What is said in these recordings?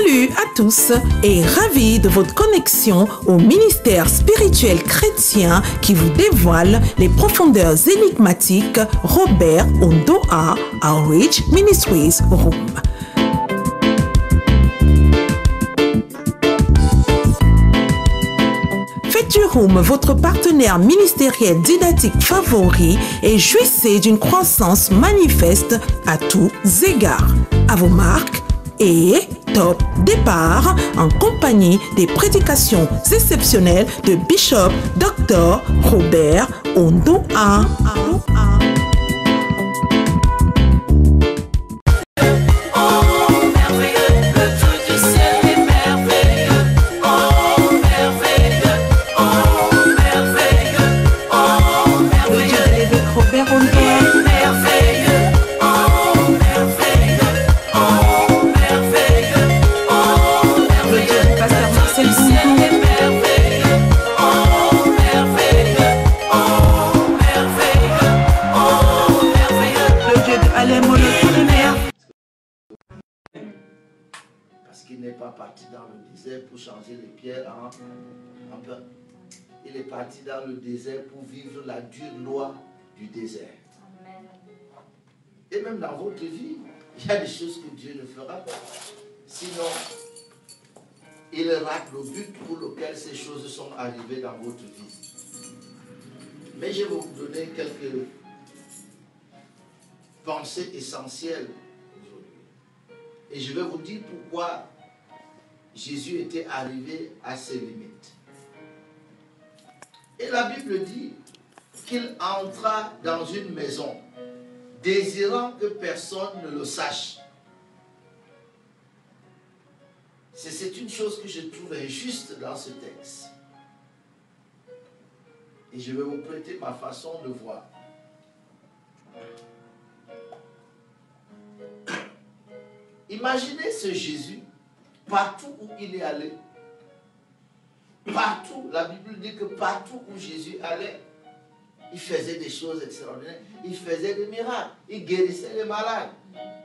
Salut à tous et ravi de votre connexion au ministère spirituel chrétien qui vous dévoile les profondeurs énigmatiques Robert Ondoa Outreach Ministries Room. Faites du Room votre partenaire ministériel didactique favori et jouissez d'une croissance manifeste à tous égards. À vos marques et top départ en compagnie des prédications exceptionnelles de Bishop Dr. Robert Ondoa. Parti dans le désert pour changer les pierres en pain. Il est parti dans le désert pour vivre la dure loi du désert. Amen. Et même dans votre vie, il y a des choses que Dieu ne fera pas. Sinon, il rate le but pour lequel ces choses sont arrivées dans votre vie. Mais je vais vous donner quelques pensées essentielles aujourd'hui. Et je vais vous dire pourquoi Jésus était arrivé à ses limites. Et la Bible dit qu'il entra dans une maison, désirant que personne ne le sache. C'est une chose que je trouve injuste dans ce texte. Et je vais vous prêter ma façon de voir. Imaginez ce Jésus. Partout où il est allé, partout, la Bible dit que partout où Jésus allait, il faisait des choses extraordinaires, il faisait des miracles, il guérissait les malades.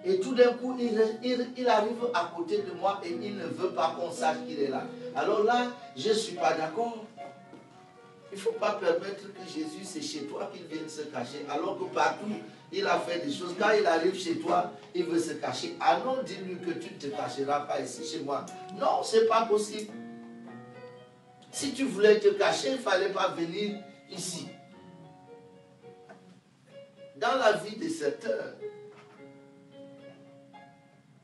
Et tout d'un coup, il arrive à côté de moi et il ne veut pas qu'on sache qu'il est là. Alors là, je ne suis pas d'accord. Il ne faut pas permettre que Jésus, c'est chez toi qu'il vienne se cacher, alors que partout, il a fait des choses. Quand il arrive chez toi, il veut se cacher. Ah non, dis-lui que tu ne te cacheras pas ici chez moi. Non, ce n'est pas possible. Si tu voulais te cacher, il ne fallait pas venir ici. Dans la vie de certains,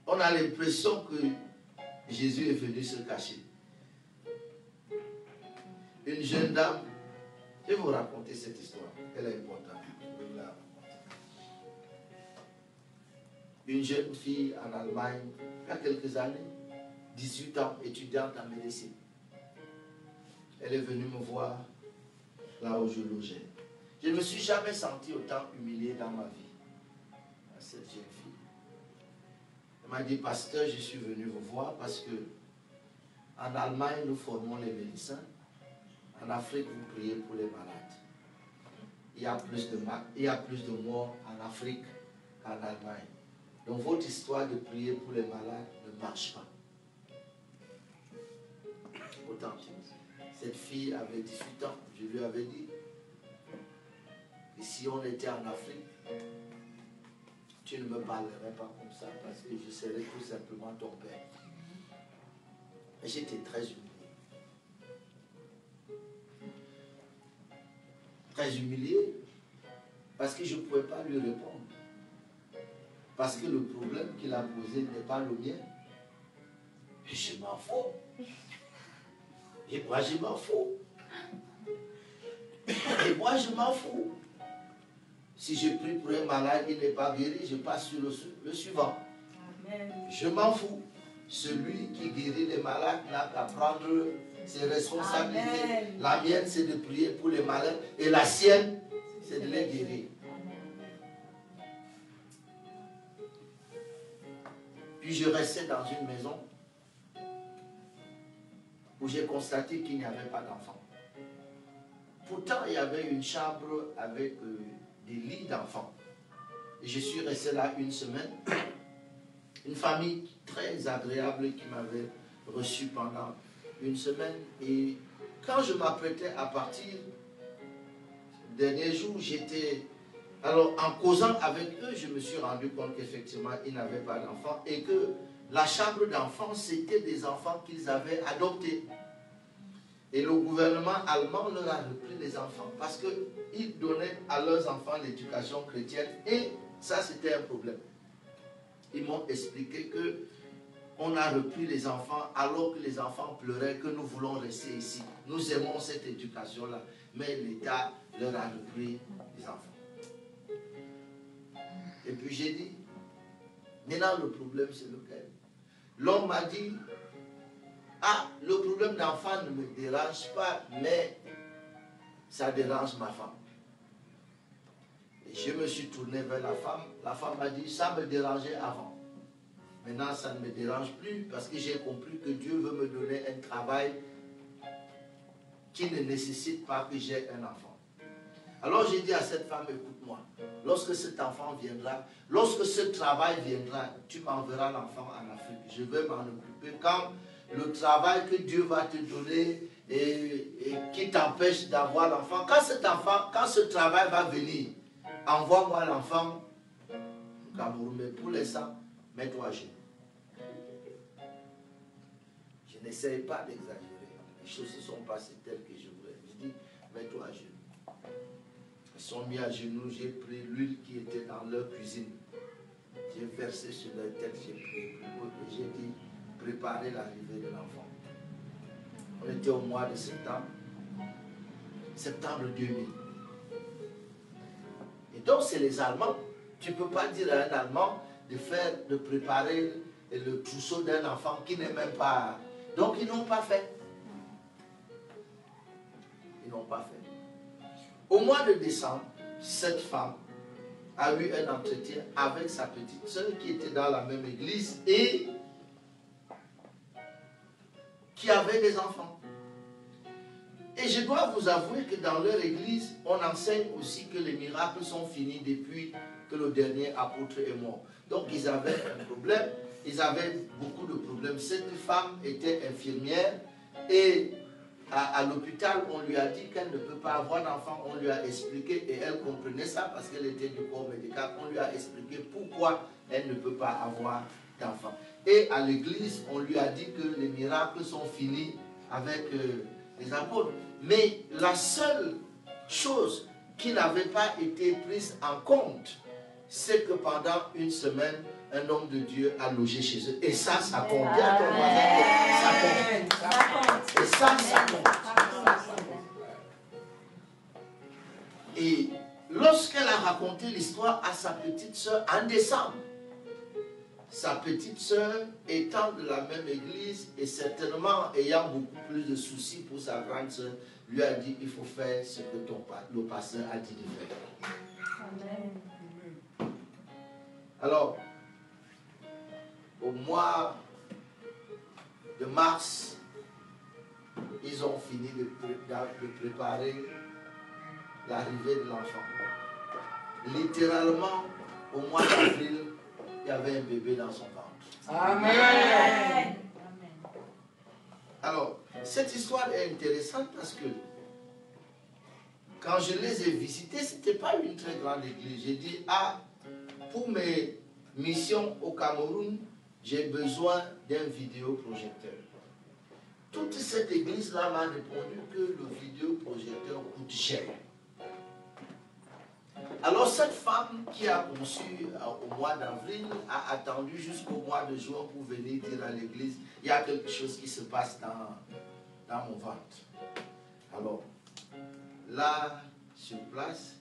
on a l'impression que Jésus est venu se cacher. Une jeune dame, je vais vous raconter cette histoire, elle est importante. Une jeune fille en Allemagne, il y a quelques années, 18 ans, étudiante en médecine. Elle est venue me voir là où je logeais. Je ne me suis jamais senti autant humilié dans ma vie à cette jeune fille. Elle m'a dit, pasteur, je suis venu vous voir parce que en Allemagne, nous formons les médecins. En Afrique, vous priez pour les malades. Il y a plus de morts en Afrique qu'en Allemagne. Donc votre histoire de prier pour les malades ne marche pas. Pourtant, cette fille avait 18 ans. Je lui avais dit, et si on était en Afrique, tu ne me parlerais pas comme ça parce que je serais tout simplement ton père. Et j'étais très humilié. Très humilié parce que je ne pouvais pas lui répondre. Parce que le problème qu'il a posé n'est pas le mien. Et je m'en fous. Et moi, je m'en fous. Et moi, je m'en fous. Si je prie pour un malade, il n'est pas guéri, je passe sur le suivant. Amen. Je m'en fous. Celui qui guérit les malades n'a qu'à prendre ses responsabilités. Amen. La mienne, c'est de prier pour les malades. Et la sienne, c'est de les guérir. Puis je restais dans une maison où j'ai constaté qu'il n'y avait pas d'enfants. Pourtant, il y avait une chambre avec des lits d'enfants. Et je suis resté là une semaine. une famille très agréable qui m'avait reçu pendant une semaine. Et quand je m'apprêtais à partir, le dernier jour, j'étais... Alors, en causant avec eux, je me suis rendu compte qu'effectivement, ils n'avaient pas d'enfants et que la chambre d'enfants, c'était des enfants qu'ils avaient adoptés. Et le gouvernement allemand leur a repris les enfants parce qu'ils donnaient à leurs enfants l'éducation chrétienne et ça, c'était un problème. Ils m'ont expliqué que on a repris les enfants alors que les enfants pleuraient, que nous voulons rester ici. Nous aimons cette éducation-là, mais l'État leur a repris les enfants. Et puis j'ai dit, maintenant le problème c'est lequel? L'homme m'a dit, ah, le problème d'enfant ne me dérange pas, mais ça dérange ma femme. Et je me suis tourné vers la femme m'a dit, ça me dérangeait avant. Maintenant, ça ne me dérange plus parce que j'ai compris que Dieu veut me donner un travail qui ne nécessite pas que j'ai un enfant. Alors j'ai dit à cette femme, écoute-moi, lorsque cet enfant viendra, lorsque ce travail viendra, tu m'enverras l'enfant en Afrique. Je vais m'en occuper. Quand le travail que Dieu va te donner et qui t'empêche d'avoir l'enfant, quand ce travail va venir, envoie-moi l'enfant au Cameroun. Mais pour l'instant, mets-toi à genoux. Je n'essaye pas d'exagérer. Les choses se sont passées telles que je voulais. Je dis, mets-toi à genoux. Ils sont mis à genoux, j'ai pris l'huile qui était dans leur cuisine. J'ai versé sur leur tête, j'ai pris et j'ai dit, préparez l'arrivée de l'enfant. On était au mois de septembre. Septembre 2000. Et donc c'est les Allemands. Tu ne peux pas dire à un Allemand de préparer le trousseau d'un enfant qui n'est même pas... Donc ils n'ont pas fait. Ils n'ont pas fait. Au mois de décembre, cette femme a eu un entretien avec sa petite soeur qui était dans la même église et qui avait des enfants. Et je dois vous avouer que dans leur église, on enseigne aussi que les miracles sont finis depuis que le dernier apôtre est mort. Donc ils avaient un problème, ils avaient beaucoup de problèmes. Cette femme était infirmière et à l'hôpital, on lui a dit qu'elle ne peut pas avoir d'enfant. On lui a expliqué et elle comprenait ça parce qu'elle était du corps médical. On lui a expliqué pourquoi elle ne peut pas avoir d'enfant. Et à l'église, on lui a dit que les miracles sont finis avec les apôtres. Mais la seule chose qui n'avait pas été prise en compte, c'est que pendant une semaine, un homme de Dieu a logé chez eux. Et ça compte. Dis à ton voisin, ça compte. Et ça compte. Et lorsqu'elle a raconté l'histoire à sa petite soeur en décembre, sa petite soeur étant de la même église et certainement ayant beaucoup plus de soucis pour sa grande soeur, lui a dit, il faut faire ce que le pasteur a dit de faire. Amen. Alors, au mois de mars, ils ont fini de préparer l'arrivée de l'enfant. Littéralement, au mois d'avril, il y avait un bébé dans son ventre. Amen. Alors, cette histoire est intéressante parce que quand je les ai visités, ce n'était pas une très grande église. J'ai dit, ah, pour mes missions au Cameroun, j'ai besoin d'un vidéoprojecteur. Toute cette église-là m'a répondu que le vidéoprojecteur coûte cher. Alors cette femme qui a conçu au mois d'avril a attendu jusqu'au mois de juin pour venir dire à l'église, il y a quelque chose qui se passe dans mon ventre. Alors, là, sur place,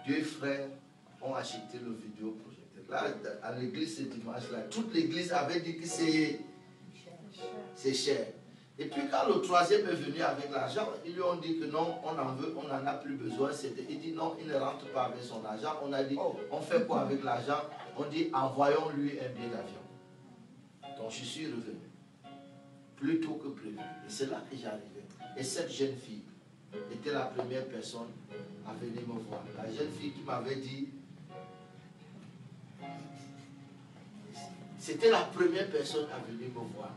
2 frères ont acheté le vidéoprojecteur. Là, à l'église ce dimanche-là, toute l'église avait dit que c'est cher. Et puis quand le 3e est venu avec l'argent, ils lui ont dit que non, on en veut, on n'en a plus besoin. Il dit non, il ne rentre pas avec son argent. On a dit, on fait quoi avec l'argent? On dit, envoyons-lui un billet d'avion. Donc je suis revenu, plus tôt que prévu. Et c'est là que j'arrivais. Et cette jeune fille était la première personne à venir me voir. La jeune fille qui m'avait dit, C'était la première personne à venir me voir.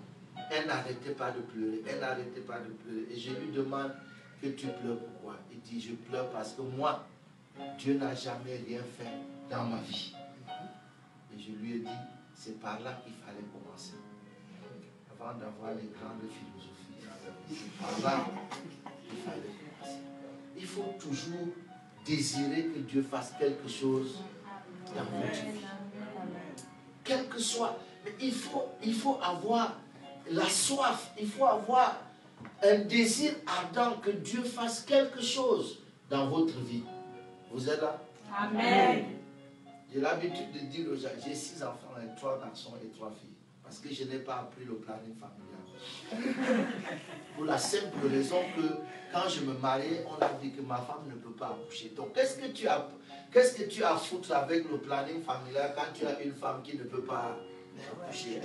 Elle n'arrêtait pas de pleurer, elle n'arrêtait pas de pleurer. Et je lui demande que tu pleures pourquoi? Il dit, je pleure parce que moi, Dieu n'a jamais rien fait dans ma vie. Et je lui ai dit, c'est par là qu'il fallait commencer. Avant d'avoir les grandes philosophies, c'est par là qu'il fallait commencer. Il faut toujours désirer que Dieu fasse quelque chose dans votre vie. Quel que soit. Mais il faut avoir la soif, il faut avoir un désir ardent que Dieu fasse quelque chose dans votre vie. Vous êtes là? Amen. J'ai l'habitude de dire aux gens, j'ai 6 enfants, 3 garçons et 3 filles. Parce que je n'ai pas appris le planning familial. Pour la simple raison que quand je me mariais, on a dit que ma femme ne peut pas accoucher. Donc qu'est-ce que tu as à foutre avec le planning familial quand tu as une femme qui ne peut pas accoucher?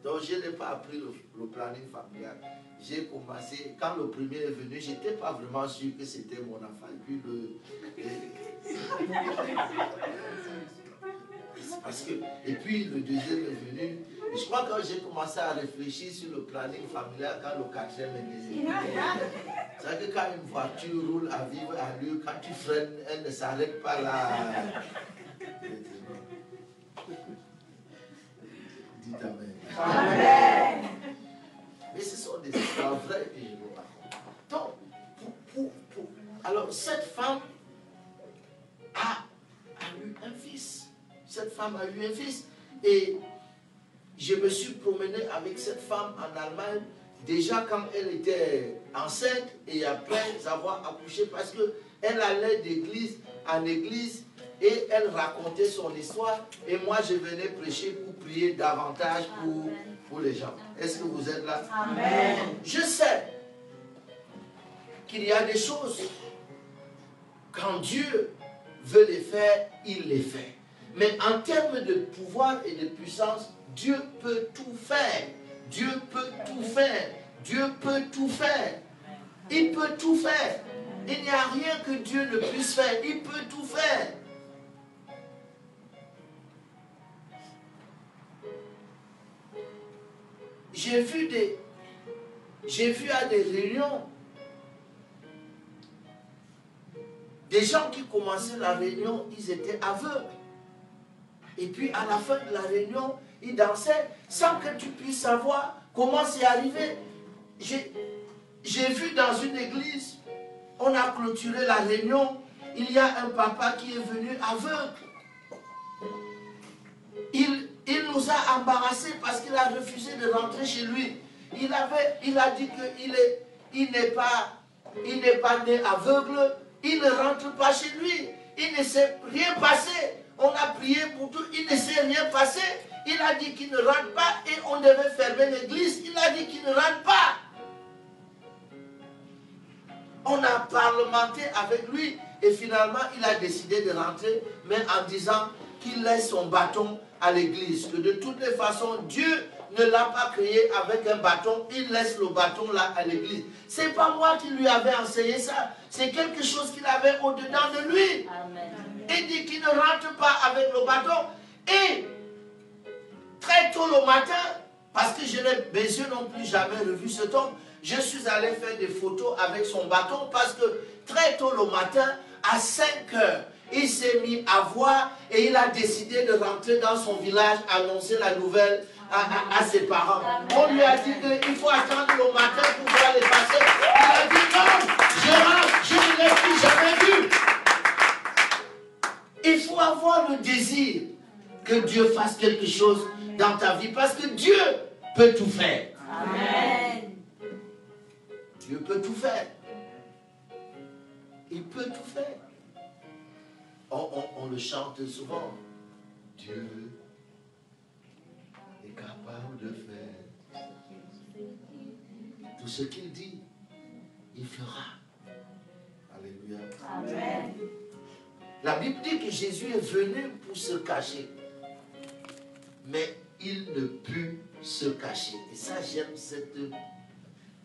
Donc je n'ai pas appris le planning familial. J'ai commencé, quand le premier est venu, je n'étais pas vraiment sûr que c'était mon enfant. Et puis le deuxième est venu. Et je crois que quand j'ai commencé à réfléchir sur le planning familial, quand le quatrième est venu. C'est-à-dire que quand une voiture roule à vivre à l'heure, quand tu freines, elle ne s'arrête pas là. Dites Amen. Amen. Mais ce sont des histoires vraies que je vous raconte. Donc, alors cette femme a eu un fils. Cette femme a eu un fils. Et je me suis promené avec cette femme en Allemagne, déjà quand elle était enceinte et après avoir accouché, parce qu'elle allait d'église en église et elle racontait son histoire. Et moi, je venais prêcher pour prier davantage pour les gens. Est-ce que vous êtes là? Amen. Je sais qu'il y a des choses, quand Dieu veut les faire, il les fait. Mais en termes de pouvoir et de puissance, Dieu peut tout faire. Dieu peut tout faire. Dieu peut tout faire. Il peut tout faire. Il n'y a rien que Dieu ne puisse faire. Il peut tout faire. J'ai vu à des réunions des gens qui commençaient la réunion, ils étaient aveugles. Et puis à la fin de la réunion, ils dansaient sans que tu puisses savoir comment c'est arrivé. J'ai vu dans une église, on a clôturé la réunion, il y a un papa qui est venu aveugle. Il nous a embarrassés parce qu'il a refusé de rentrer chez lui. Il a dit qu'il n'est pas né aveugle, il ne rentre pas chez lui. Il ne s'est rien passé. On a prié pour tout, il ne s'est rien passé. Il a dit qu'il ne rentre pas et on devait fermer l'église. Il a dit qu'il ne rentre pas. On a parlementé avec lui et finalement il a décidé de rentrer, mais en disant qu'il laisse son bâton à l'église. Que de toutes les façons, Dieu ne l'a pas créé avec un bâton, il laisse le bâton là à l'église. Ce n'est pas moi qui lui avais enseigné ça, c'est quelque chose qu'il avait au-dedans de lui. Amen. Il dit qu'il ne rentre pas avec le bâton. Et très tôt le matin, parce que mes yeux n'ont plus jamais revu cet homme, je suis allé faire des photos avec son bâton parce que très tôt le matin, à 5 heures, il s'est mis à voir et il a décidé de rentrer dans son village, annoncer la nouvelle à ses parents. On lui a dit qu'il faut attendre le matin pour voir les passer. Il a dit non, je rentre, je ne l'ai plus jamais vu. Il faut avoir le désir que Dieu fasse quelque chose dans ta vie parce que Dieu peut tout faire. Amen. Dieu peut tout faire. Il peut tout faire. On le chante souvent. Dieu est capable de faire tout ce qu'il dit, il fera. Alléluia. Amen. La Bible dit que Jésus est venu pour se cacher. Mais il ne put se cacher. Et ça, j'aime cette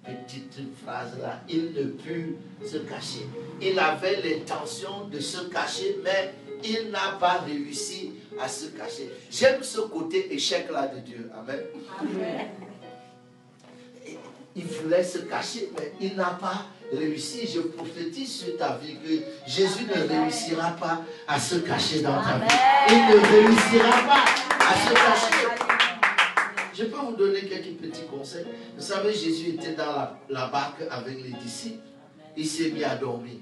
petite phrase-là. Il ne put se cacher. Il avait l'intention de se cacher, mais il n'a pas réussi à se cacher. J'aime ce côté échec-là de Dieu. Amen. Amen. Il voulait se cacher, mais il n'a pas réussi. Je prophétise sur ta vie que Jésus ne réussira pas à se cacher dans ta vie. Il ne réussira pas à se cacher. Je peux vous donner quelques petits conseils. Vous savez, Jésus était dans la barque avec les disciples. Il s'est mis à dormir.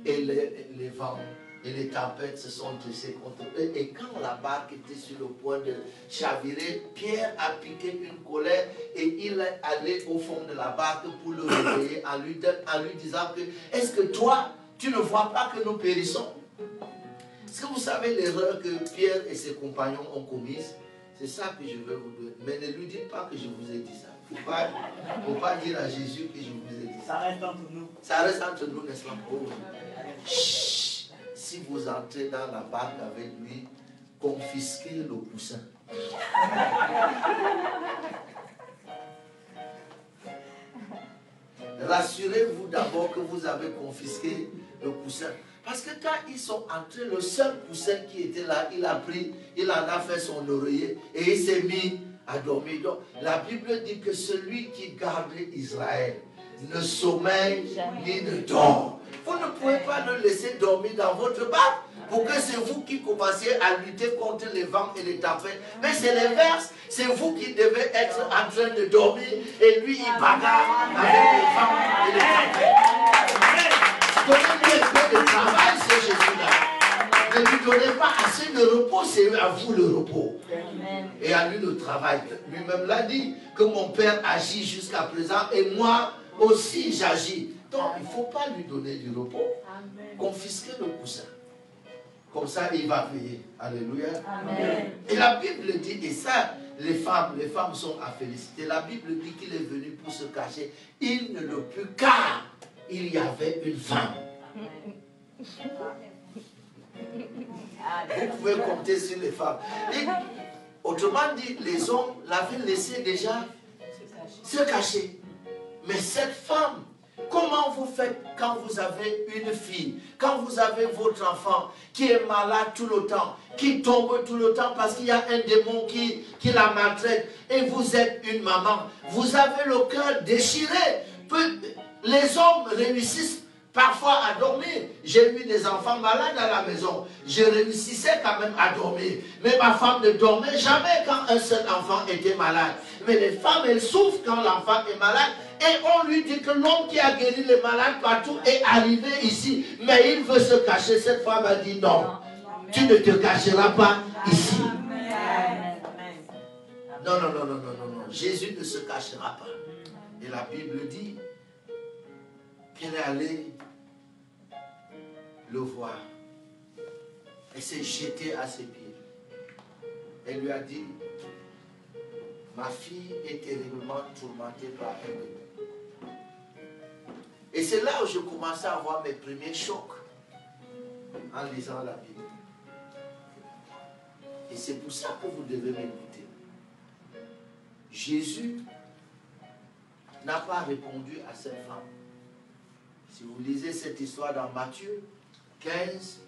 Et les vents et les tempêtes se sont dressés contre eux. Et quand la barque était sur le point de chavirer, Pierre a piqué une colère et il est allé au fond de la barque pour le réveiller en lui disant que est-ce que toi, tu ne vois pas que nous périssons? Est-ce que vous savez l'erreur que Pierre et ses compagnons ont commise? C'est ça que je veux vous donner. Mais ne lui dites pas que je vous ai dit ça. Il ne faut pas dire à Jésus que je vous ai dit ça. Ça reste entre nous. Ça reste entre nous, n'est-ce pas? Oh. Chut. Si vous entrez dans la barque avec lui, confisquez le coussin. Rassurez-vous d'abord que vous avez confisqué le coussin. Parce que quand ils sont entrés, le seul coussin qui était là, il a pris, il en a fait son oreiller et il s'est mis à dormir. Donc, la Bible dit que celui qui garde Israël ne sommeille ni ne dort. Vous ne pouvez pas le laisser dormir dans votre barque pour que c'est vous qui commenciez à lutter contre les vents et les tempêtes. Mais c'est l'inverse. C'est vous qui devez être en train de dormir et lui il bagarre avec les vents et les tempêtes. Donnez-lui un peu de travail, c'est Jésus-là. Ne lui donnez pas assez de repos, c'est à vous le repos. Et à lui le travail. Lui-même l'a dit que mon Père agit jusqu'à présent et moi aussi j'agis. Donc il ne faut pas lui donner du repos. Confisquer le coussin. Comme ça, il va payer. Alléluia. Amen. Et la Bible dit, et ça, les femmes sont à féliciter. La Bible dit qu'il est venu pour se cacher. Il ne le put car il y avait une femme. Vous pouvez compter sur les femmes. Et, autrement dit, les hommes l'avaient laissé déjà se cacher. Mais cette femme, comment vous faites quand vous avez une fille, quand vous avez votre enfant qui est malade tout le temps, qui tombe tout le temps parce qu'il y a un démon qui la maltraite et vous êtes une maman, vous avez le cœur déchiré. Les hommes réussissent parfois à dormir. J'ai eu des enfants malades à la maison. Je réussissais quand même à dormir. Mais ma femme ne dormait jamais quand un seul enfant était malade. Mais les femmes, elles souffrent quand l'enfant est malade. Et on lui dit que l'homme qui a guéri les malades partout est arrivé ici. Mais il veut se cacher. Cette femme a dit non. Tu ne te cacheras pas ici. Non, non, non, non, non, non, non. Jésus ne se cachera pas. Et la Bible dit qu'elle est allée le voir. Elle s'est jetée à ses pieds. Elle lui a dit, ma fille est terriblement tourmentée par un démon. Et c'est là où je commençais à avoir mes premiers chocs en lisant la Bible. Et c'est pour ça que vous devez m'écouter. Jésus n'a pas répondu à cette femme. Si vous lisez cette histoire dans Matthieu 15,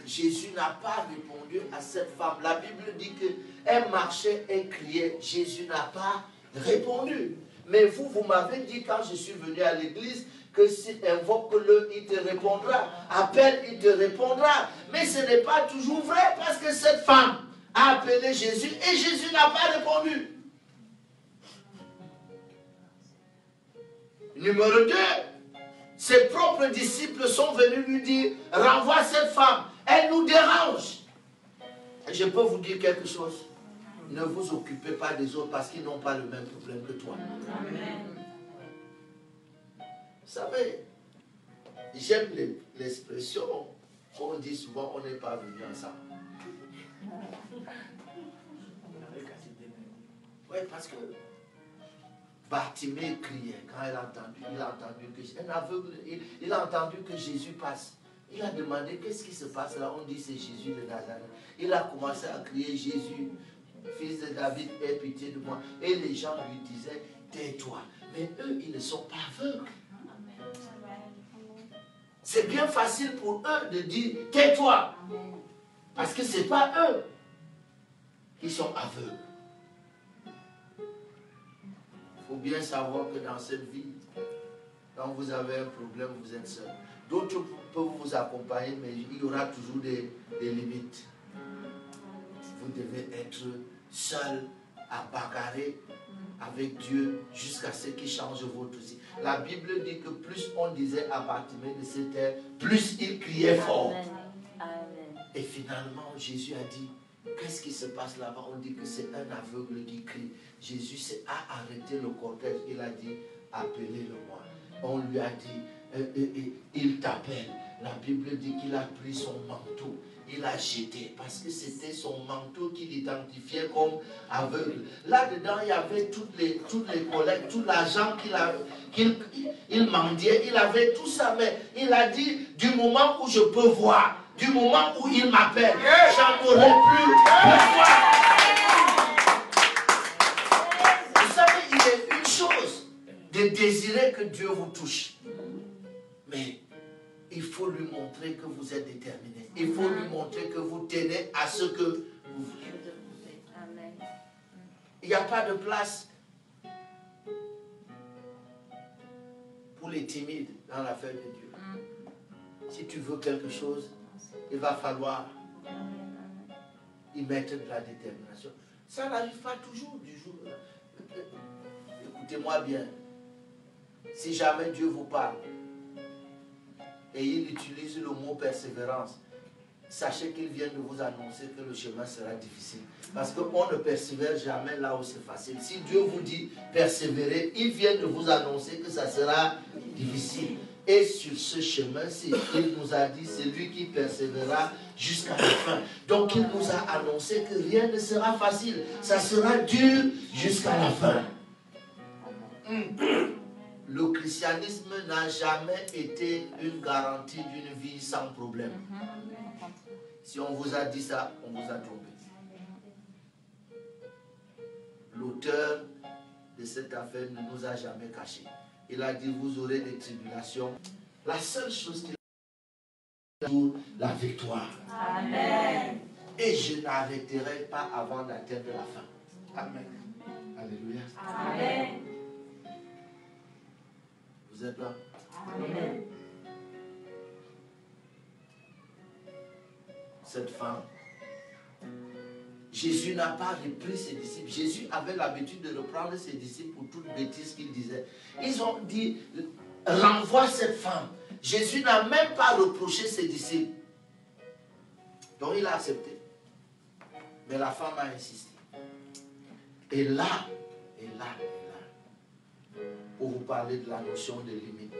Jésus n'a pas répondu à cette femme. La Bible dit qu'elle marchait et criait. Jésus n'a pas répondu. Mais vous m'avez dit quand je suis venu à l'église que si invoque-le, il te répondra. Appelle, il te répondra. Mais ce n'est pas toujours vrai parce que cette femme a appelé Jésus et Jésus n'a pas répondu. Numéro 2. Ses propres disciples sont venus lui dire, renvoie cette femme, elle nous dérange. Et je peux vous dire quelque chose, ne vous occupez pas des autres parce qu'ils n'ont pas le même problème que toi. Amen. Vous savez, j'aime l'expression qu'on dit souvent, on n'est pas venus ensemble. Oui, parce que Bartimée criait quand il a entendu que un aveugle, il a entendu que Jésus passe. Il a demandé qu'est-ce qui se passe là. On dit c'est Jésus de Nazareth. Il a commencé à crier Jésus, fils de David, aie pitié de moi. Et les gens lui disaient tais-toi. Mais eux, ils ne sont pas aveugles. C'est bien facile pour eux de dire tais-toi. Parce que ce n'est pas eux qui sont aveugles. Il faut bien savoir que dans cette vie, quand vous avez un problème, vous êtes seul. D'autres peuvent vous accompagner, mais il y aura toujours des limites. Vous devez être seul à bagarrer avec Dieu jusqu'à ce qu'il change votre vie. La Bible dit que plus on disait à Bartimée de cette terre, plus il criait fort. Amen. Et finalement, Jésus a dit, qu'est-ce qui se passe là-bas? On dit que c'est un aveugle qui crie. Jésus a arrêté le cortège. Il a dit, appelez-le-moi. On lui a dit, il t'appelle. La Bible dit qu'il a pris son manteau. Il a jeté parce que c'était son manteau qui l'identifiait comme aveugle. Là-dedans, il y avait toutes les collectes, tout l'argent qu'il mendiait. Il avait tout ça, mais il a dit, du moment où je peux voir, du moment où il m'appelle, j'en aurai plus besoin. Vous savez, il est une chose de désirer que Dieu vous touche. Mais il faut lui montrer que vous êtes déterminé. Il faut lui montrer que vous tenez à ce que vous voulez. Il n'y a pas de place pour les timides dans l'affaire de Dieu. Si tu veux quelque chose, il va falloir y mettre de la détermination. Ça n'arrive pas toujours du jour. Écoutez-moi bien. Si jamais Dieu vous parle, et il utilise le mot persévérance, sachez qu'il vient de vous annoncer que le chemin sera difficile. Parce qu'on ne persévère jamais là où c'est facile. Si Dieu vous dit persévérer, il vient de vous annoncer que ça sera difficile. Et sur ce chemin-ci, il nous a dit, c'est lui qui persévérera jusqu'à la fin. Donc il nous a annoncé que rien ne sera facile. Ça sera dur jusqu'à la fin. Le christianisme n'a jamais été une garantie d'une vie sans problème. Si on vous a dit ça, on vous a trompé. L'auteur de cette affaire ne nous a jamais caché. Il a dit, vous aurez des tribulations. La seule chose qu'il a dit, c'est la victoire. Amen. Et je n'arrêterai pas avant d'atteindre la fin. Amen. Alléluia. Amen. Vous êtes là? Amen. Cette femme, Jésus n'a pas repris ses disciples. Jésus avait l'habitude de reprendre ses disciples pour toute bêtise qu'ils disaient. Ils ont dit, renvoie cette femme. Jésus n'a même pas reproché ses disciples. Donc il a accepté. Mais la femme a insisté. Et là, pour vous parler de la notion de limite,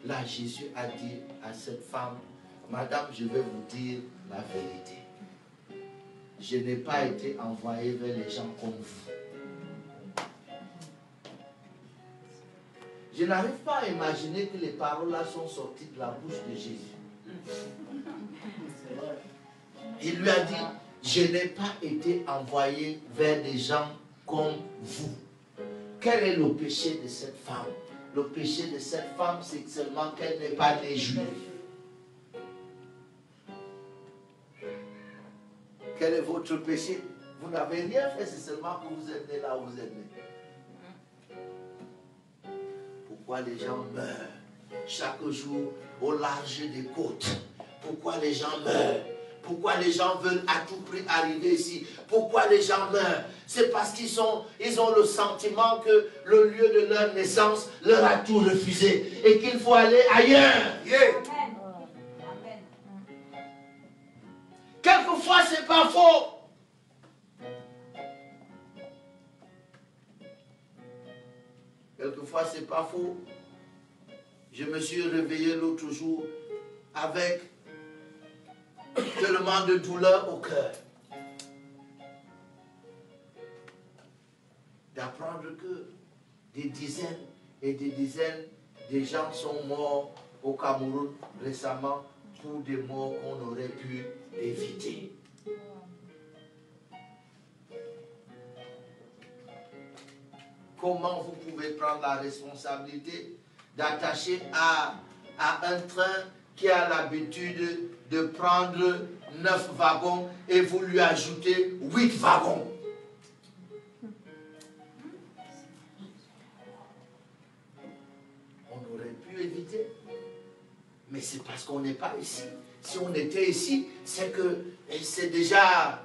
là Jésus a dit à cette femme, Madame, je vais vous dire la vérité. Je n'ai pas été envoyé vers les gens comme vous. Je n'arrive pas à imaginer que les paroles là sont sorties de la bouche de Jésus. Il lui a dit, je n'ai pas été envoyé vers des gens comme vous. Quel est le péché de cette femme? Le péché de cette femme, c'est seulement qu'elle n'est pas née juive. Quel est votre péché? Vous n'avez rien fait, c'est seulement que vous êtes né là où vous êtes né. Pourquoi les gens meurent chaque jour au large des côtes? Pourquoi les gens meurent? Pourquoi les gens veulent à tout prix arriver ici? Pourquoi les gens meurent? C'est parce qu'ils ont le sentiment que le lieu de leur naissance leur a tout refusé et qu'il faut aller ailleurs. Amen. Quelquefois, ce n'est pas faux. Quelquefois, ce n'est pas faux. Je me suis réveillé l'autre jour avec tellement de douleur au cœur. D'apprendre que des dizaines et des dizaines de gens sont morts au Cameroun récemment pour des morts qu'on aurait pu éviter. Comment vous pouvez prendre la responsabilité d'attacher à un train qui a l'habitude de prendre 9 wagons et vous lui ajoutez 8 wagons. On aurait pu éviter. Mais c'est parce qu'on n'est pas ici. Si on était ici, c'est que c'est déjà...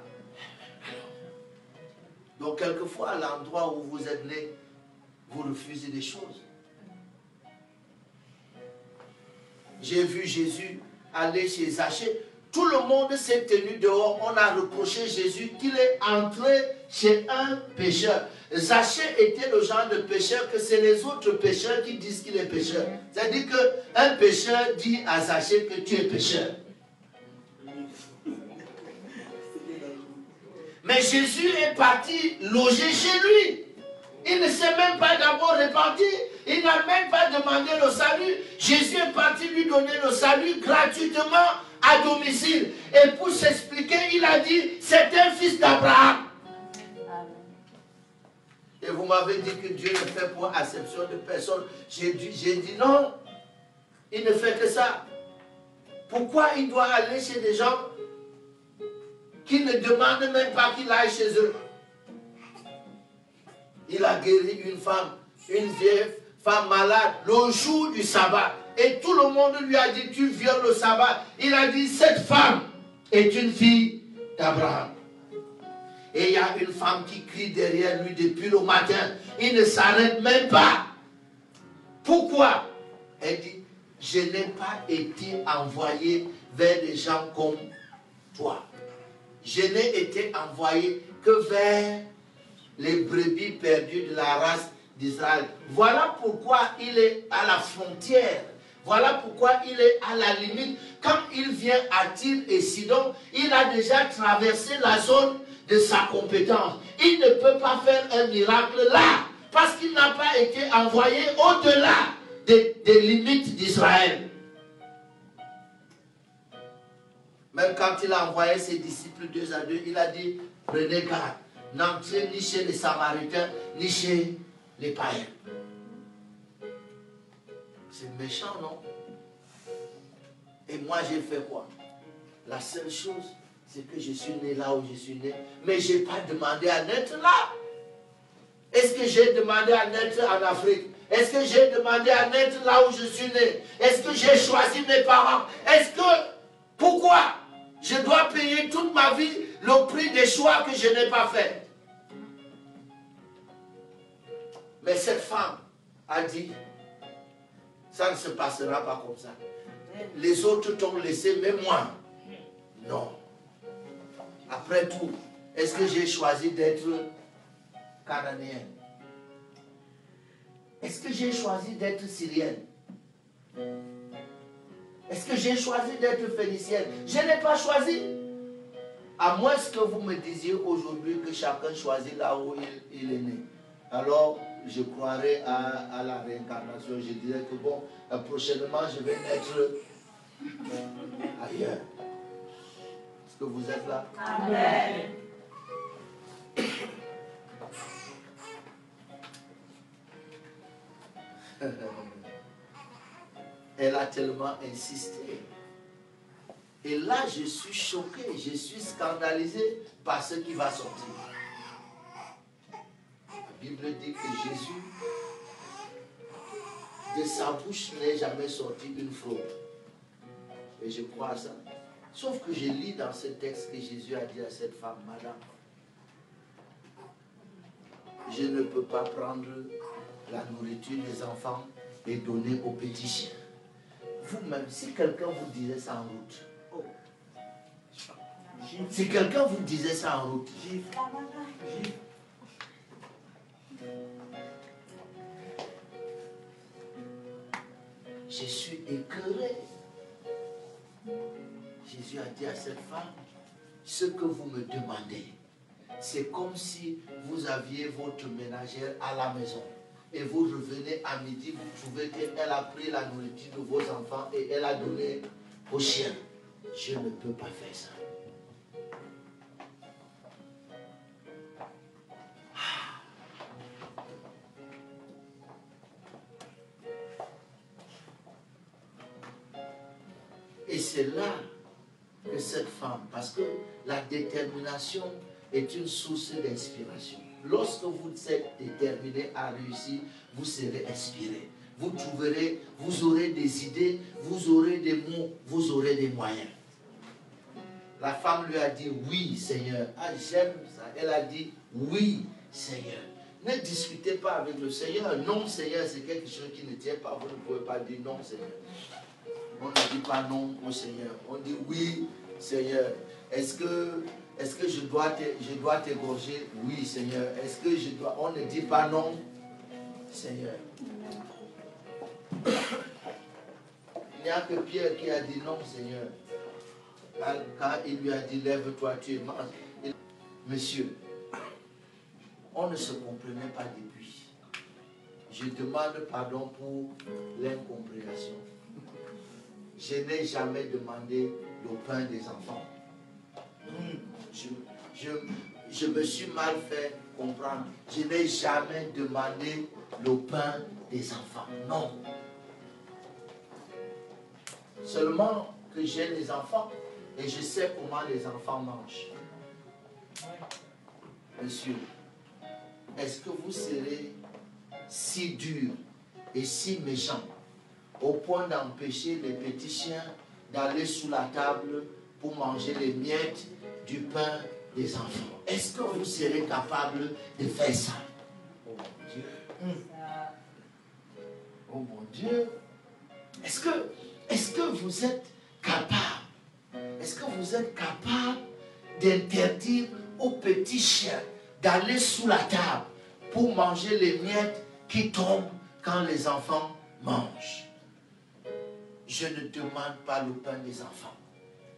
Donc quelquefois, à l'endroit où vous êtes né, vous refusez des choses. J'ai vu Jésus aller chez Zachée. Tout le monde s'est tenu dehors. On a reproché Jésus qu'il est entré chez un pécheur. Zachée était le genre de pécheur que c'est les autres pécheurs qui disent qu'il est pécheur. C'est-à-dire qu'un pécheur dit à Zachée que tu es pécheur. Mais Jésus est parti loger chez lui. Il ne s'est même pas d'abord repenti. Il n'a même pas demandé le salut. Jésus est parti lui donner le salut gratuitement à domicile. Et pour s'expliquer, il a dit, c'est un fils d'Abraham. Et vous m'avez dit que Dieu ne fait pour acception de personne. J'ai dit non. Il ne fait que ça. Pourquoi il doit aller chez des gens qui ne demandent même pas qu'il aille chez eux? Il a guéri une femme, une vieille femme malade, le jour du sabbat. Et tout le monde lui a dit, tu violes le sabbat. Il a dit, cette femme est une fille d'Abraham. Et il y a une femme qui crie derrière lui depuis le matin. Il ne s'arrête même pas. Pourquoi? Elle dit, je n'ai pas été envoyé vers des gens comme toi. Je n'ai été envoyé que vers les brebis perdues de la race d'Israël. Voilà pourquoi il est à la frontière. Voilà pourquoi il est à la limite. Quand il vient à Tyr et Sidon, il a déjà traversé la zone de sa compétence. Il ne peut pas faire un miracle là, parce qu'il n'a pas été envoyé au-delà des limites d'Israël. Même quand il a envoyé ses disciples 2 à 2, il a dit, prenez garde, n'entrez ni chez les Samaritains, ni chez les païens. C'est méchant, non? Et moi, j'ai fait quoi? La seule chose, c'est que je suis né là où je suis né, mais je n'ai pas demandé à naître là. Est-ce que j'ai demandé à naître en Afrique? Est-ce que j'ai demandé à naître là où je suis né? Est-ce que j'ai choisi mes parents? Est-ce que... Pourquoi je dois payer toute ma vie le prix des choix que je n'ai pas fait? Mais cette femme a dit, ça ne se passera pas comme ça. Les autres t'ont laissé, mais moi, non. Après tout, est-ce que j'ai choisi d'être cananéenne? Est-ce que j'ai choisi d'être syrienne? Est-ce que j'ai choisi d'être phénicienne? Je n'ai pas choisi. À moins que vous me disiez aujourd'hui que chacun choisit là où il est né. Alors, je croirais à la réincarnation. Je dirais que bon, prochainement, je vais naître ailleurs. Est-ce que vous êtes là? Amen. Elle a tellement insisté. Et là, je suis choqué, je suis scandalisé par ce qui va sortir. La Bible dit que Jésus, de sa bouche n'est jamais sorti une fraude. Et je crois à ça. Sauf que je lis dans ce texte que Jésus a dit à cette femme, Madame, je ne peux pas prendre la nourriture des enfants et donner aux petits chiens. Vous-même, si quelqu'un vous disait ça en route, oh. Si quelqu'un vous disait ça en route, je suis écœuré. Jésus a dit à cette femme, ce que vous me demandez, c'est comme si vous aviez votre ménagère à la maison. Et vous revenez à midi, vous trouvez qu'elle a pris la nourriture de vos enfants et elle a donné aux chiens. Je ne peux pas faire ça. Et c'est là que que cette femme, parce que la détermination est une source d'inspiration. Lorsque vous êtes déterminé à réussir, vous serez inspiré. Vous trouverez, vous aurez des idées, vous aurez des mots, vous aurez des moyens. La femme lui a dit oui, Seigneur. Ah, j'aime ça. Elle a dit oui, Seigneur. Ne discutez pas avec le Seigneur. Non, Seigneur, c'est quelque chose qui ne tient pas. Vous ne pouvez pas dire non, Seigneur. On ne dit pas non au Seigneur. On dit oui, Seigneur. Est-ce que je dois t'égorger? Oui, Seigneur. Est-ce que je dois... On ne dit pas non, Seigneur. Il n'y a que Pierre qui a dit non, Seigneur. Quand il lui a dit, lève-toi, tu es mort. Monsieur, on ne se comprenait pas depuis. Je demande pardon pour l'incompréhension. Je n'ai jamais demandé le pain des enfants. Je me suis mal fait comprendre. Je n'ai jamais demandé le pain des enfants. Non. Seulement que j'ai les enfants et je sais comment les enfants mangent. Monsieur, est-ce que vous serez si dur et si méchant au point d'empêcher les petits chiens d'aller sous la table pour manger les miettes du pain des enfants? Est-ce que vous serez capable de faire ça? Oh mon Dieu. Oh mon Dieu. Est-ce que vous êtes capable? Est-ce que vous êtes capable d'interdire aux petits chiens d'aller sous la table pour manger les miettes qui tombent quand les enfants mangent? Je ne demande pas le pain des enfants.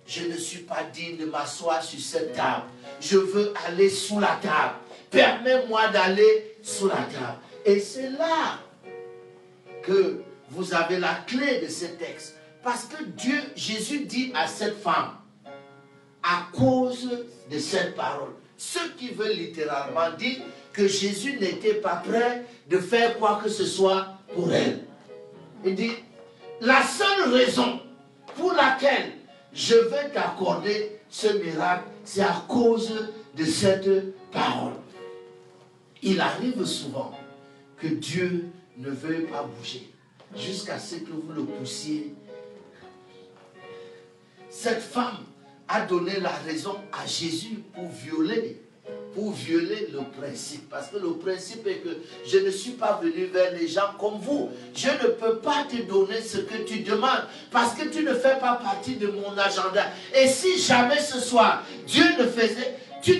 Je ne suis pas digne de m'asseoir sur cette table. Je veux aller sous la table. Permets-moi d'aller sous la table. Et c'est là que vous avez la clé de ce texte. Parce que Jésus dit à cette femme, à cause de cette parole. Ce qui veut littéralement dire que Jésus n'était pas prêt de faire quoi que ce soit pour elle. Il dit, la seule raison pour laquelle je vais t'accorder ce miracle, c'est à cause de cette parole. Il arrive souvent que Dieu ne veuille pas bouger jusqu'à ce que vous le poussiez. Cette femme a donné la raison à Jésus pour violer le principe. Parce que le principe est que je ne suis pas venu vers les gens comme vous. Je ne peux pas te donner ce que tu demandes parce que tu ne fais pas partie de mon agenda. Et si jamais ce soir, tu ne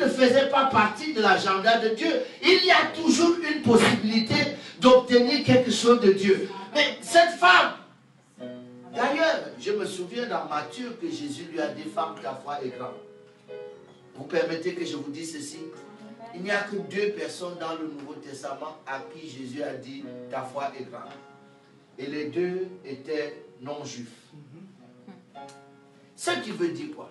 faisais pas partie de l'agenda de Dieu, il y a toujours une possibilité d'obtenir quelque chose de Dieu. Mais cette femme, d'ailleurs, je me souviens dans Matthieu que Jésus lui a dit, femme, ta foi est grande. Vous permettez que je vous dise ceci? Il n'y a que 2 personnes dans le Nouveau Testament à qui Jésus a dit, ta foi est grande. Et les 2 étaient non-juifs. Ce qui veut dire quoi?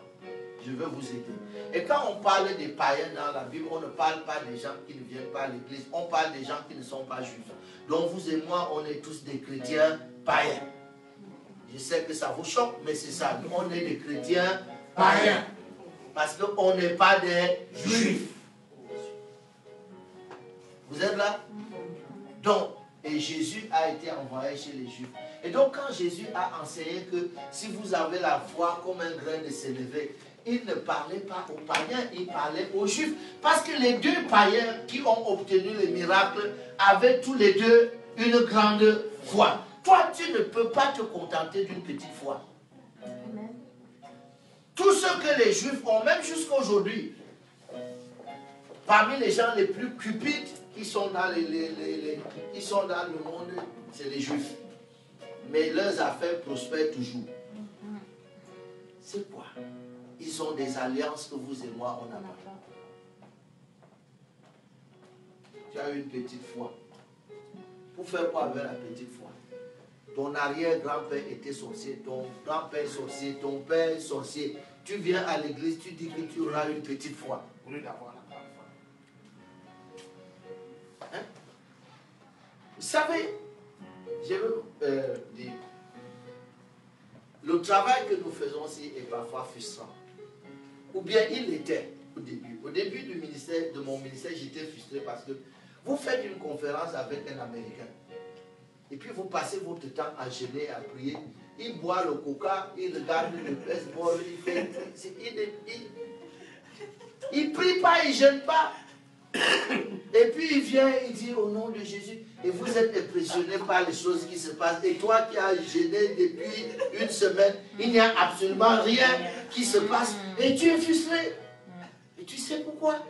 Je veux vous aider. Et quand on parle des païens dans la Bible, on ne parle pas des gens qui ne viennent pas à l'église. On parle des gens qui ne sont pas juifs. Donc vous et moi, on est tous des chrétiens païens. Je sais que ça vous choque, mais c'est ça. Nous, on est des chrétiens païens. Parce qu'on n'est pas des juifs. Vous êtes là? Donc, et Jésus a été envoyé chez les juifs. Et donc, quand Jésus a enseigné que si vous avez la foi comme un grain de sénévé, il ne parlait pas aux païens, il parlait aux juifs. Parce que les 2 païens qui ont obtenu le miracle avaient tous les 2 une grande foi. Toi, tu ne peux pas te contenter d'une petite foi. Tout ce que les juifs ont, même jusqu'à aujourd'hui, parmi les gens les plus cupides qui sont dans, qui sont dans le monde, c'est les juifs. Mais leurs affaires prospèrent toujours. C'est quoi? Ils ont des alliances que vous et moi, on n'a pas. Tu as une petite foi. Pour faire quoi avec la petite foi? Ton arrière-grand-père était sorcier, ton grand-père sorcier, ton père sorcier. Tu viens à l'église, tu dis que tu auras une petite foi au lieu d'avoir la grande foi. Hein? Vous savez, je veux dire, le travail que nous faisons ici est parfois frustrant. ou bien il était au début. Au début du ministère, de mon ministère, j'étais frustré parce que vous faites une conférence avec un Américain. Et puis vous passez votre temps à jeûner, à prier. Il boit le coca, il regarde le baseball, il prie pas, il jeûne pas. Et puis il vient, il dit au nom de Jésus. Et vous êtes impressionné par les choses qui se passent. Et toi qui as jeûné depuis une semaine, il n'y a absolument rien qui se passe. Et tu es frustré. Et tu sais pourquoi?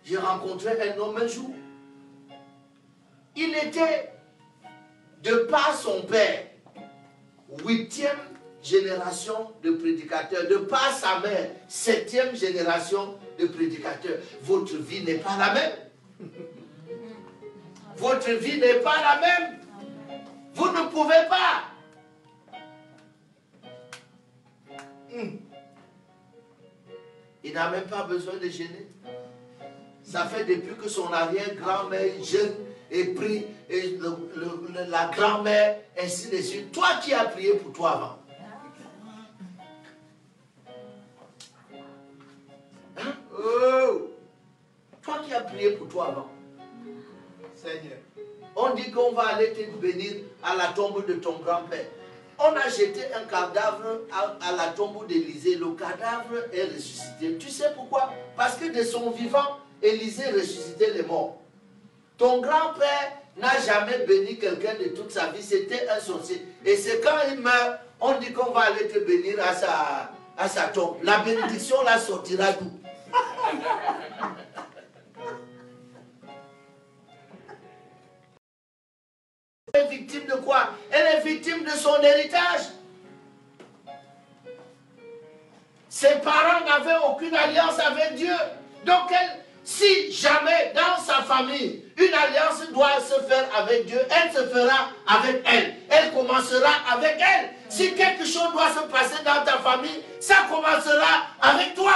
J'ai rencontré un homme un jour. Il était, de par son père, 8e génération de prédicateurs, de par sa mère, 7e génération de prédicateurs. Votre vie n'est pas la même. Votre vie n'est pas la même. Vous ne pouvez pas. Il n'a même pas besoin de jeûner. Ça fait depuis que son arrière-grand-mère jeûne et prie, et la grand-mère, ainsi de suite. Toi qui as prié pour toi avant. Hein? Oh! Toi qui as prié pour toi avant. Seigneur. On dit qu'on va aller te bénir à la tombe de ton grand-père. On a jeté un cadavre à la tombe d'Élisée. Le cadavre est ressuscité. Tu sais pourquoi? Parce que de son vivant, Élisée ressuscitait les morts. Ton grand-père n'a jamais béni quelqu'un de toute sa vie. C'était un sorcier. Et c'est quand il meurt, on dit qu'on va aller te bénir à sa tombe. La bénédiction la sortira d'où? Elle est victime de quoi? Elle est victime de son héritage. Ses parents n'avaient aucune alliance avec Dieu. Donc si jamais dans sa famille, une alliance doit se faire avec Dieu, elle se fera avec elle. Elle commencera avec elle. Si quelque chose doit se passer dans ta famille, ça commencera avec toi.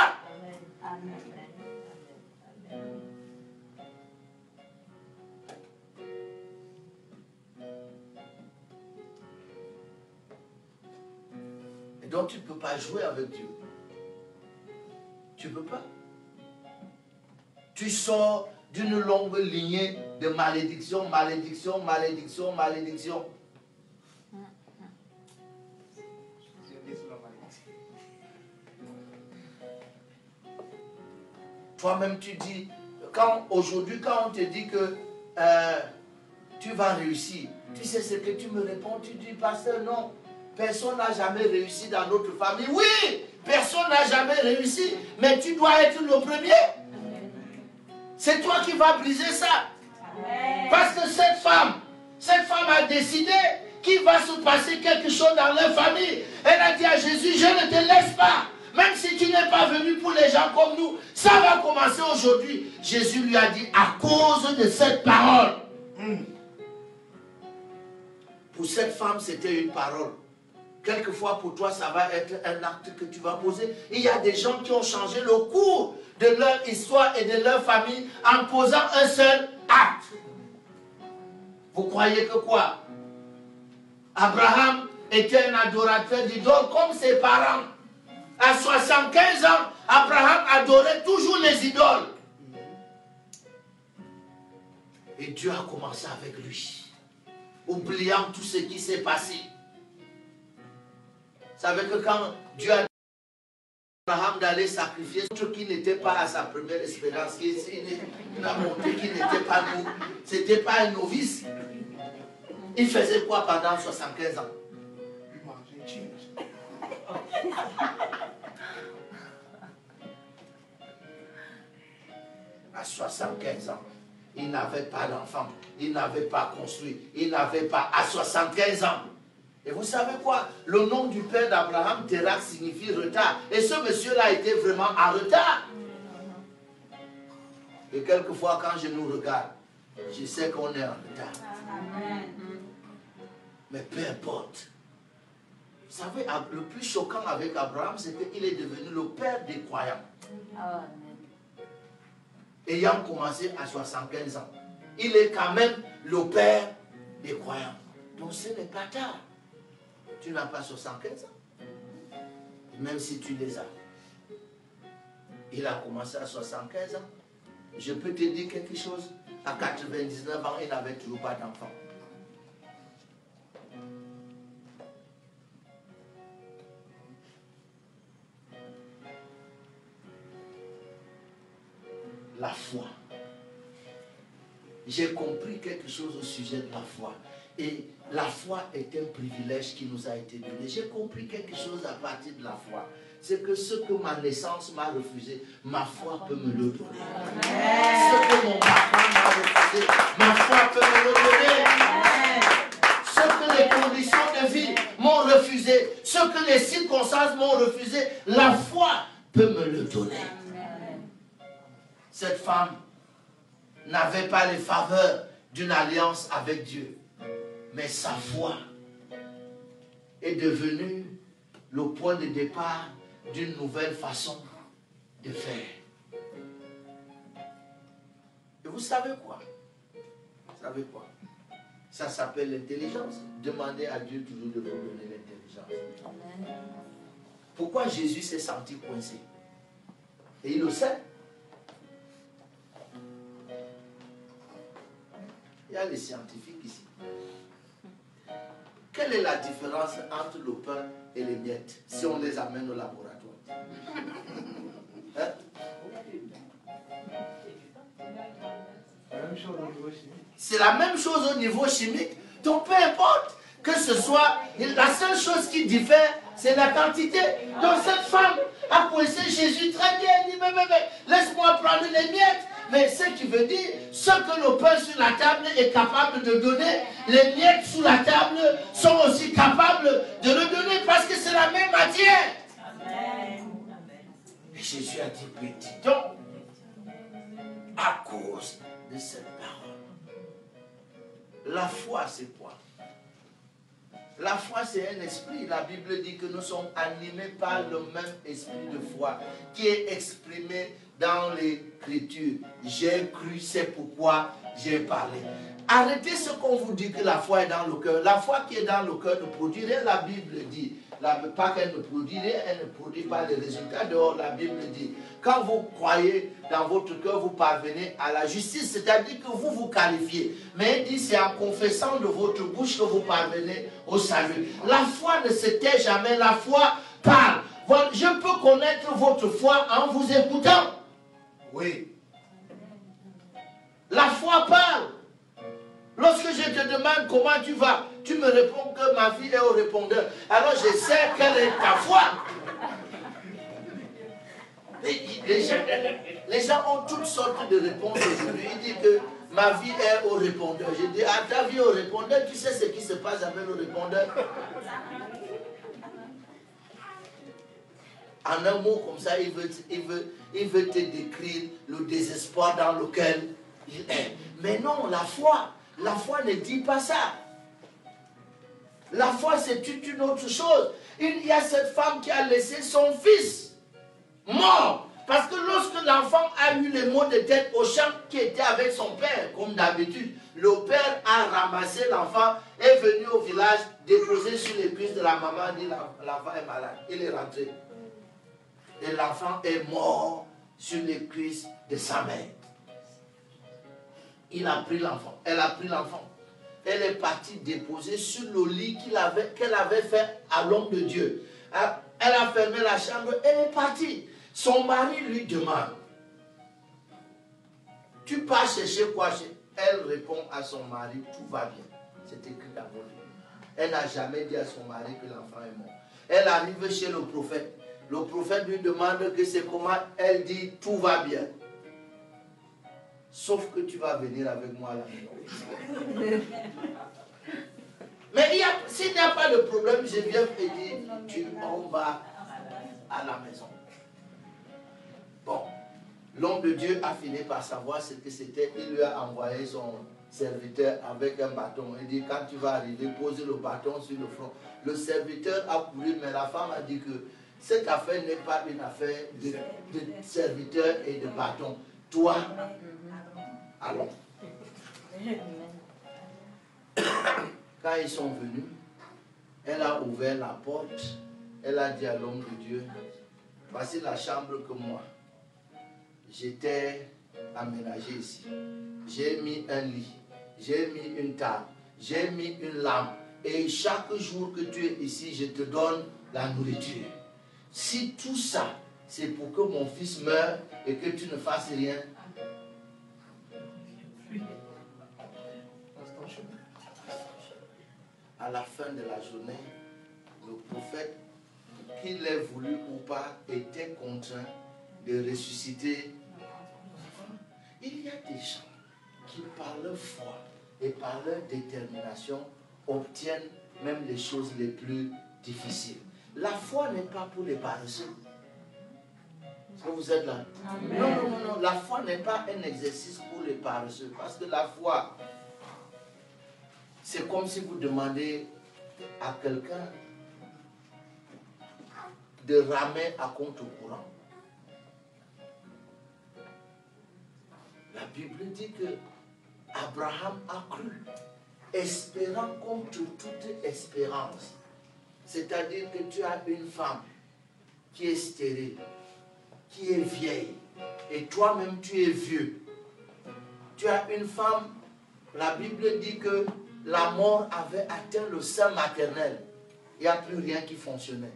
Et donc tu ne peux pas jouer avec Dieu. Tu ne peux pas. Tu sors d'une longue lignée de malédiction, malédiction, malédiction, malédiction. Toi-même tu dis, aujourd'hui quand on te dit que tu vas réussir, tu sais ce que tu me réponds, tu dis, pasteur, non, personne n'a jamais réussi dans notre famille. Oui, personne n'a jamais réussi, mais tu dois être le premier. C'est toi qui vas briser ça. Parce que cette femme a décidé qu'il va se passer quelque chose dans leur famille. Elle a dit à Jésus, je ne te laisse pas. Même si tu n'es pas venu pour les gens comme nous, ça va commencer aujourd'hui. Jésus lui a dit, à cause de cette parole. Pour cette femme, c'était une parole. Quelquefois, pour toi, ça va être un acte que tu vas poser. Il y a des gens qui ont changé le cours de leur histoire et de leur famille en posant un seul acte. Vous croyez que quoi? Abraham était un adorateur d'idoles comme ses parents. À 75 ans, Abraham adorait toujours les idoles. Et Dieu a commencé avec lui, oubliant tout ce qui s'est passé. Vous savez que quand Dieu a dit à Abraham d'aller sacrifier ce qui n'était pas à sa première expérience, il a montré qu'il n'était pas nouveau, c'était pas un novice. Il faisait quoi pendant 75 ans? À 75 ans, il n'avait pas d'enfant, il n'avait pas construit, il n'avait pas à 75 ans. Et vous savez quoi? Le nom du père d'Abraham, Terach, signifie retard. Et ce monsieur-là était vraiment en retard. Et quelquefois, quand je nous regarde, je sais qu'on est en retard. Mais peu importe. Vous savez, le plus choquant avec Abraham, c'est qu'il est devenu le père des croyants. Ayant commencé à 75 ans. Il est quand même le père des croyants. Donc ce n'est pas tard. Tu n'as pas 75 ans. Même si tu les as. Il a commencé à 75 ans. Je peux te dire quelque chose. À 99 ans, il n'avait toujours pas d'enfant. La foi. J'ai compris quelque chose au sujet de la foi. Et la foi est un privilège qui nous a été donné. J'ai compris quelque chose à partir de la foi. C'est que ce que ma naissance m'a refusé, ma foi peut me le donner. Ce que mon papa m'a refusé, ma foi peut me le donner. Ce que les conditions de vie m'ont refusé, ce que les circonstances m'ont refusé, la foi peut me le donner. Cette femme n'avait pas les faveurs d'une alliance avec Dieu. Mais sa foi est devenue le point de départ d'une nouvelle façon de faire. Et vous savez quoi? Vous savez quoi? Ça s'appelle l'intelligence. Demandez à Dieu toujours de vous donner l'intelligence. Pourquoi Jésus s'est senti coincé? Et il le sait. Il y a les scientifiques ici. Quelle est la différence entre le pain et les miettes si on les amène au laboratoire? Hein? C'est la même chose au niveau chimique. Donc peu importe que ce soit, la seule chose qui diffère, c'est la quantité. Donc cette femme a coincé Jésus très bien. Elle dit, mais laisse-moi prendre les miettes. Mais ce qui veut dire, ce que le pain sur la table est capable de donner, les miettes sous la table sont aussi capables de le donner parce que c'est la même matière. Amen. Et Jésus a dit, petit donc, à cause de cette parole. La foi, c'est quoi? La foi, c'est un esprit. La Bible dit que nous sommes animés par le même esprit de foi qui est exprimé dans l'écriture. J'ai cru, c'est pourquoi j'ai parlé. Arrêtez ce qu'on vous dit que la foi est dans le cœur. La foi qui est dans le cœur ne produit rien. La Bible dit, pas qu'elle ne produit rien, elle ne produit pas les résultats. Dehors, la Bible dit, quand vous croyez dans votre cœur, vous parvenez à la justice, c'est-à-dire que vous vous qualifiez. Mais elle dit, c'est en confessant de votre bouche que vous parvenez au salut. La foi ne se tait jamais, la foi parle. Je peux connaître votre foi en vous écoutant. Oui. La foi parle. Lorsque je te demande comment tu vas, tu me réponds que ma vie est au répondeur. Alors je sais quelle est ta foi. Les gens ont toutes sortes de réponses aujourd'hui. Ils disent que ma vie est au répondeur. Je dis, ah, ta vie au répondeur, tu sais ce qui se passe avec le répondeur? En un mot comme ça, il veut te décrire le désespoir dans lequel il est. Mais non, la foi ne dit pas ça. La foi, c'est toute une autre chose. Il y a cette femme qui a laissé son fils mort. Parce que lorsque l'enfant a eu les maux de tête au champ qui était avec son père, comme d'habitude, le père a ramassé l'enfant, est venu au village, déposé sur les cuisses de la maman, dit l'enfant est malade. Il est rentré. Et l'enfant est mort sur les cuisses de sa mère. Il a pris l'enfant. Elle a pris l'enfant. Elle est partie déposer sur le lit qu'elle avait fait à l'homme de Dieu. Elle a fermé la chambre. Elle est partie. Son mari lui demande, tu pars chercher quoi? Elle répond à son mari, tout va bien. C'est écrit dans votre livre. Elle n'a jamais dit à son mari que l'enfant est mort. Elle arrive chez le prophète. Le prophète lui demande que c'est comment. Elle dit, tout va bien. Sauf que tu vas venir avec moi à la maison. Mais s'il n'y a pas de problème, je viens et dis, on va à la maison. Bon, l'homme de Dieu a fini par savoir ce que c'était. Il lui a envoyé son serviteur avec un bâton. Il dit, quand tu vas arriver, pose le bâton sur le front. Le serviteur a couru, mais la femme a dit que cette affaire n'est pas une affaire de serviteur et de bâton. Toi, allons. Quand ils sont venus, elle a ouvert la porte. Elle a dit à l'homme de Dieu, voici la chambre que moi, j'étais aménagé ici. J'ai mis un lit, j'ai mis une table, j'ai mis une lampe. Et chaque jour que tu es ici, je te donne la nourriture. Si tout ça, c'est pour que mon fils meure et que tu ne fasses rien, à la fin de la journée, le prophète, qu'il ait voulu ou pas, était contraint de ressusciter. Il y a des gens qui, par leur foi et par leur détermination, obtiennent même les choses les plus difficiles. La foi n'est pas pour les paresseux. Est-ce que vous êtes là? Amen. Non, non, non, non. La foi n'est pas un exercice pour les paresseux. Parce que la foi, c'est comme si vous demandez à quelqu'un de ramer à contre-courant. La Bible dit que Abraham a cru, espérant contre toute espérance. C'est-à-dire que tu as une femme qui est stérile, qui est vieille, et toi-même tu es vieux. Tu as une femme, la Bible dit que la mort avait atteint le sein maternel. Il n'y a plus rien qui fonctionnait.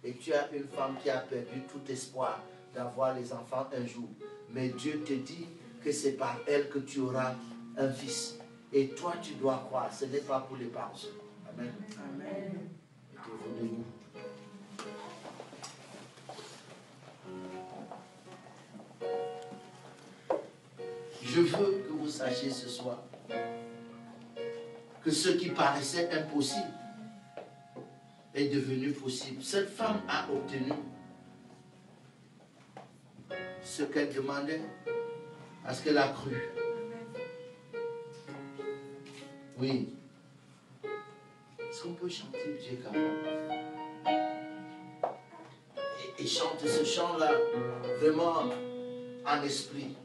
Et tu as une femme qui a perdu tout espoir d'avoir les enfants un jour. Mais Dieu te dit que c'est par elle que tu auras un fils. Et toi, tu dois croire. Ce n'est pas pour les paresseux. Amen. Amen. Mettez-vous debout. Je veux que vous sachiez ce soir que ce qui paraissait impossible est devenu possible. Cette femme a obtenu ce qu'elle demandait parce qu'elle a cru. Oui. Est-ce qu'on peut chanter Dieu quand même? Et chante ce chant-là vraiment en esprit.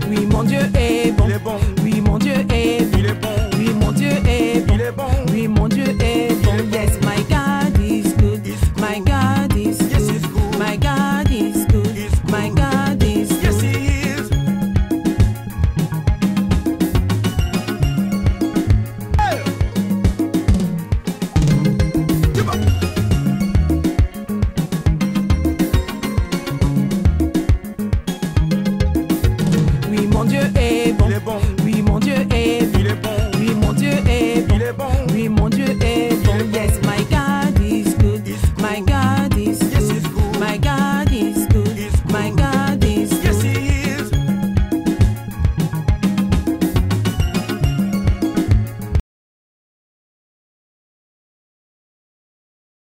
Oui, mon Dieu est bon. Oui, mon Dieu est bon. Oui, mon Dieu est bon. Oui, mon Dieu est bon. Yes, my God is good. My God is good. My God is good. My God is good. Yes, he is. Oui, mon Dieu est bon.